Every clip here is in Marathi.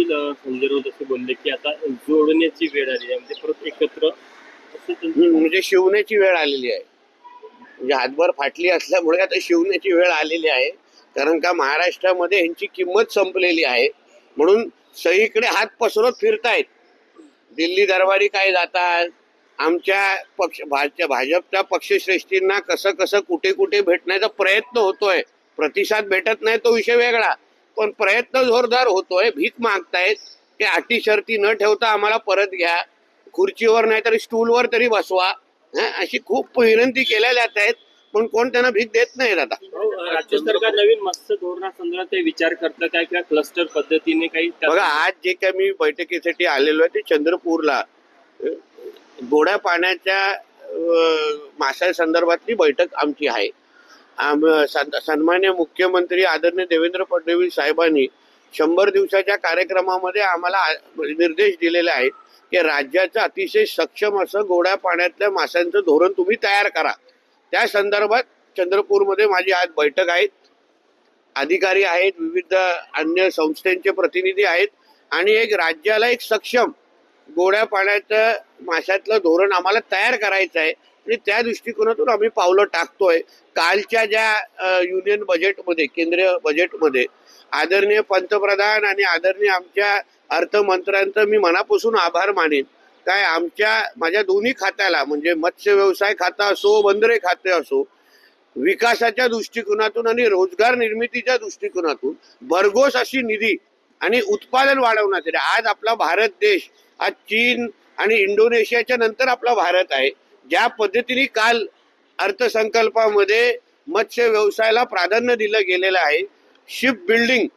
संजय राऊत असे बोलले की आता जोडण्याची वेळ आली आहे, म्हणजे परत एकत्र म्हणजे शिवण्याची वेळ आलेली आहे. म्हणजे हातभर फाटली असल्यामुळे आता शिवण्याची वेळ आलेली आहे. कारण का महाराष्ट्रामध्ये यांची किंमत संपलेली आहे, म्हणून सगळीकडे हात पसरत फिरतायत. दिल्ली दरबारी काय जातात, आमच्या भाजपच्या पक्षश्रेष्ठींना कसं कसं कुठे कुठे भेटण्याचा प्रयत्न होतोय. प्रतिसाद भेटत नाही तो विषय वेगळा, पण प्रयत्न जोरदार होतोय. भीक मागतायत की अटी शर्ती न ठेवता आम्हाला परत घ्या, खुर्चीवर नाही तरी स्टूलवर तरी बसवा, अशी खूप विनंती केल्या जात आहेत, पण कोण त्यांना भीक देत नाही. आता राज्य सरकार नवीन मत्स्य धोरणासंदर्भात ते विचार करतं काय किंवा क्लस्टर पद्धतीने काही बघा, आज जे काय मी बैठकीसाठी आलेलो आहे ते चंद्रपूरला गोड्या पाण्याच्या मासा संदर्भातली बैठक आमची आहे. सन्मान्य मुख्यमंत्री आदरणीय देवेंद्र फडणवीस साहेबांनी 100 दिवसाच्या कार्यक्रमामध्ये आम्हाला निर्देश दिलेले आहेत की राज्याचं अतिशय सक्षम असं गोड्या पाण्यातल्या माशांचं धोरण तुम्ही तयार करा. त्या संदर्भात चंद्रपूरमध्ये माझी आज बैठक आहे. अधिकारी आहेत, विविध अन्य संस्थांचे प्रतिनिधी आहेत आणि एक राज्याला एक सक्षम गोड्या पाण्याचं माशातलं धोरण आम्हाला तयार करायचं आहे आणि त्या दृष्टिकोनातून आम्ही पावलं टाकतोय. कालच्या ज्या युनियन बजेटमध्ये, केंद्रीय बजेटमध्ये आदरणीय पंतप्रधान आणि आदरणीय आमच्या अर्थमंत्र्यांचं मी मनापासून आभार मानेन. काय माझ्या दोन्ही खात्याला, म्हणजे मत्स्य व्यवसाय खाता असो, बंदरे खाते असो, विकासाच्या दृष्टिकोनातून आणि रोजगार निर्मितीच्या दृष्टिकोनातून भरघोस अशी निधी आणि उत्पादन वाढवण्यासाठी आज आपला भारत देश आज चीन आणि इंडोनेशियाच्या नंतर आपला भारत आहे. ज्या पद्धतीने काल अर्थसंकल्पामध्ये मत्स्य व्यवसायाला प्राधान्य दिलं गेलेलं आहे. शिप बिल्डिंग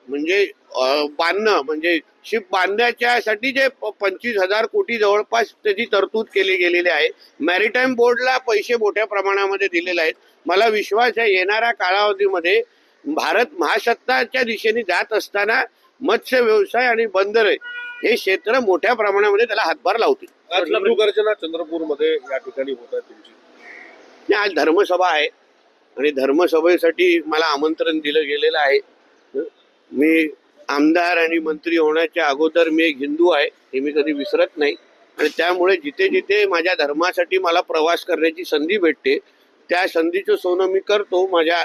म्हणजे बांधणं, म्हणजे शिप बांधण्याच्यासाठी जे 25,000 कोटी जवळपास त्याची तरतूद केली गेलेली आहे. मॅरिटाईम बोर्डला पैसे मोठ्या प्रमाणामध्ये दिलेले आहेत. मला विश्वास आहे येणाऱ्या कालावधीमध्ये भारत महासत्ताच्या दिशेने जात असताना मत्स्य व्यवसाय आणि बंदरे हे क्षेत्र मोठ्या प्रमाणामध्ये त्याला हातभार लावतील. गर्जना चंद्रपूरमध्ये या ठिकाणी होत आहे तुमची. आज धर्मसभा आहे आणि धर्मसभेसाठी मला आमंत्रण दिलं गेलेलं आहे. मी आमदार आणि मंत्री होण्याच्या अगोदर मी एक हिंदू आहे हे मी कधी विसरत नाही आणि त्यामुळे जिथे जिथे माझ्या धर्मासाठी मला प्रवास करण्याची संधी भेटते त्या संधीचं सोनं मी करतो. माझ्या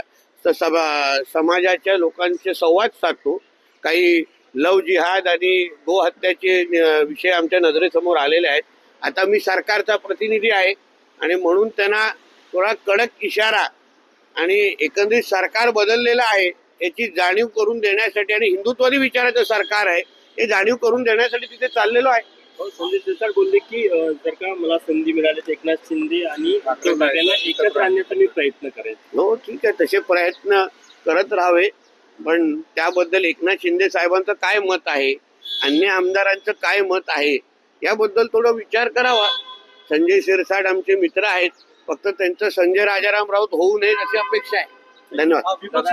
समाजाच्या लोकांचे संवाद साधतो. काही लव जिहाद आणि गोहत्याचे विषय आमच्या नजरेसमोर आलेले आहेत. आता मी सरकारचा प्रतिनिधी आहे आणि म्हणून त्यांना थोडा कडक इशारा आणि एकंदरीत सरकार बदललेलं आहे याची जाणीव करून देण्यासाठी आणि हिंदुत्वादी विचाराचं सरकार आहे हे जाणीव करून देण्यासाठी तिथे चाललेलो आहे. संजय शिरसाट बोलले की जर का मला संधी मिळाली तर एकनाथ शिंदे आणि उद्धव ठाकरेंना एकत्र आणण्याचा मी प्रयत्न करेन. हो, ठीक आहे, तसे प्रयत्न करत राहावे, पण त्याबद्दल एकनाथ शिंदे साहेबांचं काय मत आहे, अन्य आमदारांचं काय मत आहे याबद्दल थोडा विचार करावा. संजय शिरसाट आमचे मित्र आहेत, फक्त त्यांचं संजय राजाराम राऊत होऊ नये अशी अपेक्षा आहे. धन्यवाद. विपक्ष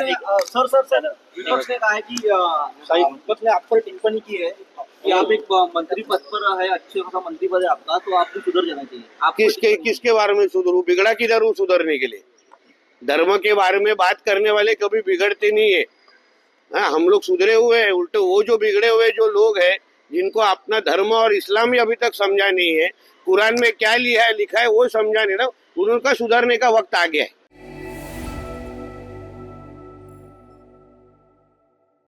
ने कहा है कि विपक्ष ने आप पर टिप्पणी की है कि आप एक मंत्री पद पर है, अच्छे खासा मंत्री पद है आपका, तो आपको सुधर जाना चाहिए. आप किसके बारे में सुधरू? बिगड़ा किधर हूँ सुधरने के लिए? धर्म के बारे में बात करने वाले कभी बिगड़ते नहीं है. हाँ, हम लोग सुधरे हुए हैं. उल्टे वो जो बिगड़े हुए जो लोग हैं जिनको अपना धर्म और इस्लाम ही अभी तक समझा नहीं है, कुरान में क्या लिखा है वो समझा नहीं ना, उनका सुधरने का वक्त आ गया है.